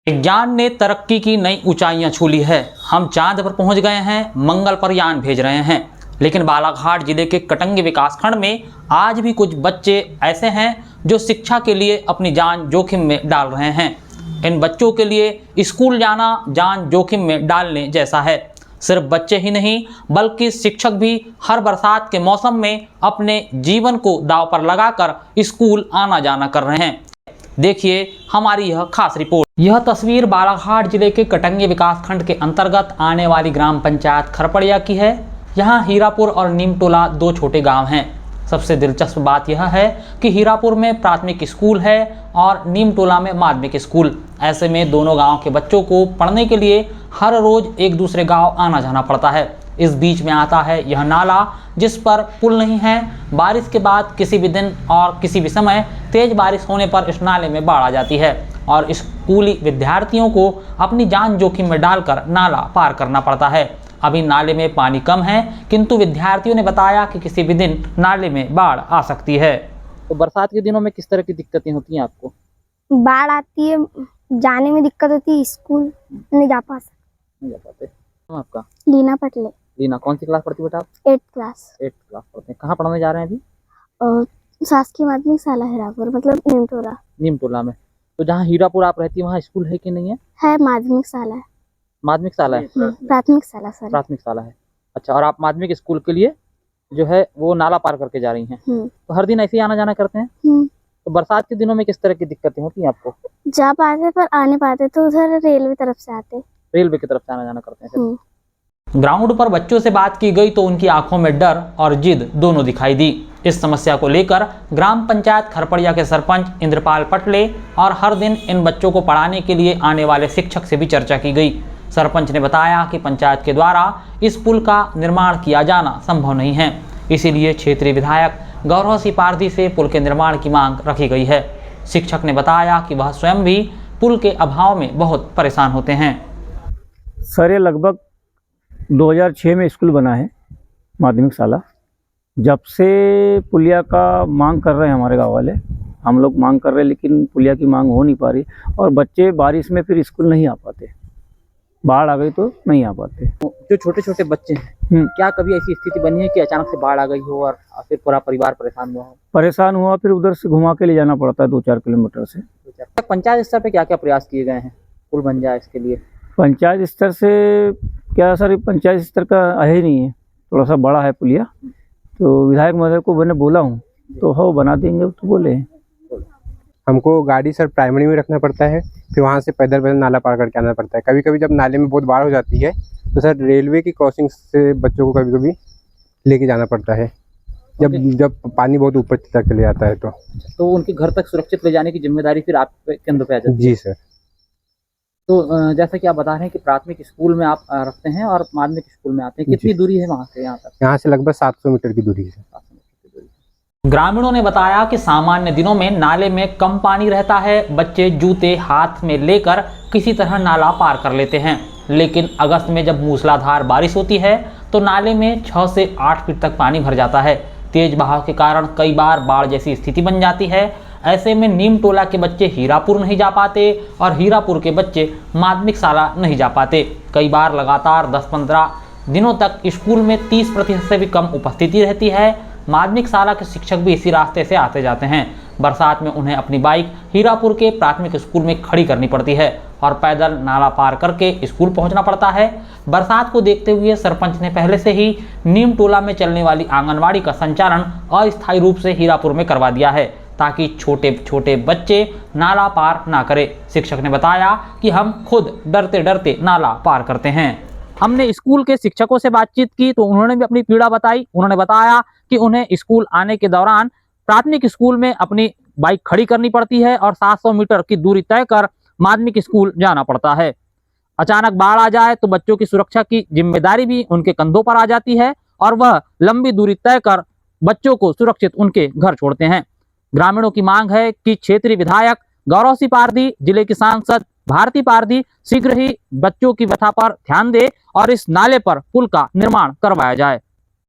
विज्ञान ने तरक्की की नई ऊंचाइयां छू ली है। हम चांद पर पहुंच गए हैं, मंगल पर यान भेज रहे हैं। लेकिन बालाघाट जिले के कटंगी विकासखंड में आज भी कुछ बच्चे ऐसे हैं जो शिक्षा के लिए अपनी जान जोखिम में डाल रहे हैं। इन बच्चों के लिए स्कूल जाना जान जोखिम में डालने जैसा है। सिर्फ बच्चे ही नहीं बल्कि शिक्षक भी हर बरसात के मौसम में अपने जीवन को दांव पर लगाकर स्कूल आना जाना कर रहे हैं। देखिए हमारी यह खास रिपोर्ट। यह तस्वीर बालाघाट जिले के कटंगी विकासखंड के अंतर्गत आने वाली ग्राम पंचायत खरपड़िया की है। यहाँ हीरापुर और नीमटोला दो छोटे गांव हैं। सबसे दिलचस्प बात यह है कि हीरापुर में प्राथमिक स्कूल है और नीमटोला में माध्यमिक स्कूल। ऐसे में दोनों गांव के बच्चों को पढ़ने के लिए हर रोज एक दूसरे गांव आना जाना पड़ता है। इस बीच में आता है यह नाला जिस पर पुल नहीं है। बारिश के बाद किसी भी दिन और किसी भी समय तेज बारिश होने पर इस नाले में बाढ़ आ जाती है और स्कूली विद्यार्थियों को अपनी जान जोखिम में डालकर नाला पार करना पड़ता है। अभी नाले में पानी कम है, किंतु विद्यार्थियों ने बताया कि किसी भी दिन नाले में बाढ़ आ सकती है। तो बरसात के दिनों में किस तरह की दिक्कतें होती हैं आपको? बाढ़ आती है, जाने में दिक्कत होती है, स्कूल नहीं जा पाते। आपका लीना पटले। लीना कौन सी क्लास पढ़ती बेटा आप? 8th class. 8th क्लास पढ़ते हैं। कहाँ पढ़ने जा रहे हैं अभी? शासकीय माध्यमिक शाला हीरापुर, मतलब नीमटोला। नीमटोला में। तो जहाँ हीरापुर आप रहती है वहाँ स्कूल है कि नहीं है? है, माध्यमिक शाला है। माध्यमिक शाला है? प्राथमिक शाला सर। प्राथमिक शाला है। अच्छा, और आप माध्यमिक स्कूल के लिए जो है वो नाला पार करके जा रही हैं। तो हर दिन ऐसे ही आना जाना करते हैं? तो बरसात के दिनों में किस तरह की दिक्कतें होती हैं आपको? जा पाते पर आने पाते तो उधर रेलवे तरफ से आते। रेलवे की तरफ से आना जाना करते हैं। ग्राउंड पर बच्चों से बात की गई तो उनकी आंखों में डर और जिद दोनों दिखाई दी। इस समस्या को लेकर ग्राम पंचायत खरपड़िया के सरपंच इंद्रपाल पटले और हर दिन इन बच्चों को पढ़ाने के लिए आने वाले शिक्षक से भी चर्चा की गई। सरपंच ने बताया कि पंचायत के द्वारा इस पुल का निर्माण किया जाना संभव नहीं है, इसीलिए क्षेत्रीय विधायक गौरव सिंह पारधी से पुल के निर्माण की मांग रखी गई है। शिक्षक ने बताया कि वह स्वयं भी पुल के अभाव में बहुत परेशान होते हैं। सर, ये लगभग 2006 में स्कूल बना है माध्यमिक शाला। जब से पुलिया का मांग कर रहे हैं हमारे गाँव वाले, हम लोग मांग कर रहे हैं, लेकिन पुलिया की मांग हो नहीं पा रही और बच्चे बारिश में फिर स्कूल नहीं आ पाते। बाढ़ आ गई तो नहीं आ पाते। जो छोटे छोटे बच्चे हैं, क्या कभी ऐसी स्थिति बनी है कि अचानक से बाढ़ आ गई हो और फिर पूरा परिवार परेशान हुआ हो? परेशान हुआ, फिर उधर से घुमा के ले जाना पड़ता है 2-4 किलोमीटर से। पंचायत स्तर पे क्या क्या प्रयास किए गए हैं पुल बन जाए इसके लिए? पंचायत स्तर से क्या सर, पंचायत स्तर का है ही नहीं है, थोड़ा सा बड़ा है पुलिया। तो विधायक महोदय को मैंने बोला हूँ तो हो बना देंगे तो बोले हैं। हमको गाड़ी सर प्राइमरी में रखना पड़ता है, फिर वहाँ से पैदल पैदल नाला पार करके आना पड़ता है। कभी कभी जब नाले में बहुत बाढ़ हो जाती है तो सर रेलवे की क्रॉसिंग से बच्चों को कभी कभी लेके जाना पड़ता है, जब पानी बहुत ऊपर तक चले जाता है। तो उनके घर तक सुरक्षित ले जाने की जिम्मेदारी फिर आप केंद्र पे आ जाती है? जी सर। तो जैसा कि आप बता रहे हैं कि प्राथमिक स्कूल में आप रखते हैं और माध्यमिक स्कूल में आते हैं, कितनी दूरी है वहाँ से यहाँ तक? यहाँ से लगभग 700 मीटर की दूरी है। ग्रामीणों ने बताया कि सामान्य दिनों में नाले में कम पानी रहता है, बच्चे जूते हाथ में लेकर किसी तरह नाला पार कर लेते हैं। लेकिन अगस्त में जब मूसलाधार बारिश होती है तो नाले में 6 से 8 फीट तक पानी भर जाता है। तेज बहाव के कारण कई बार बाढ़ जैसी स्थिति बन जाती है। ऐसे में नीमटोला के बच्चे हीरापुर नहीं जा पाते और हीरापुर के बच्चे माध्यमिक शाला नहीं जा पाते। कई बार लगातार 10-15 दिनों तक स्कूल में 30% से भी कम उपस्थिति रहती है। माध्यमिक शाला के शिक्षक भी इसी रास्ते से आते जाते हैं। बरसात में उन्हें अपनी बाइक हीरापुर के प्राथमिक स्कूल में खड़ी करनी पड़ती है और पैदल नाला पार करके स्कूल पहुंचना पड़ता है। बरसात को देखते हुए सरपंच ने पहले से ही नीमटोला में चलने वाली आंगनवाड़ी का संचालन अस्थायी रूप से हीरापुर में करवा दिया है ताकि छोटे छोटे बच्चे नाला पार ना करें। शिक्षक ने बताया कि हम खुद डरते डरते नाला पार करते हैं। हमने स्कूल के शिक्षकों से बातचीत की तो उन्होंने भी अपनी पीड़ा बताई। उन्होंने बताया कि उन्हें स्कूल आने के दौरान प्राथमिक स्कूल में अपनी बाइक खड़ी करनी पड़ती है और 700 मीटर की दूरी तय कर माध्यमिक स्कूल जाना पड़ता है। अचानक बाढ़ आ जाए तो बच्चों की सुरक्षा की जिम्मेदारी भी उनके कंधों पर आ जाती है और वह लंबी दूरी तय कर बच्चों को सुरक्षित उनके घर छोड़ते हैं। ग्रामीणों की मांग है कि क्षेत्रीय विधायक गौरव सिंह पारधी, जिले की सांसद भारती पारधी शीघ्र ही बच्चों की व्यथा पर ध्यान दे और इस नाले पर पुल का निर्माण करवाया जाए।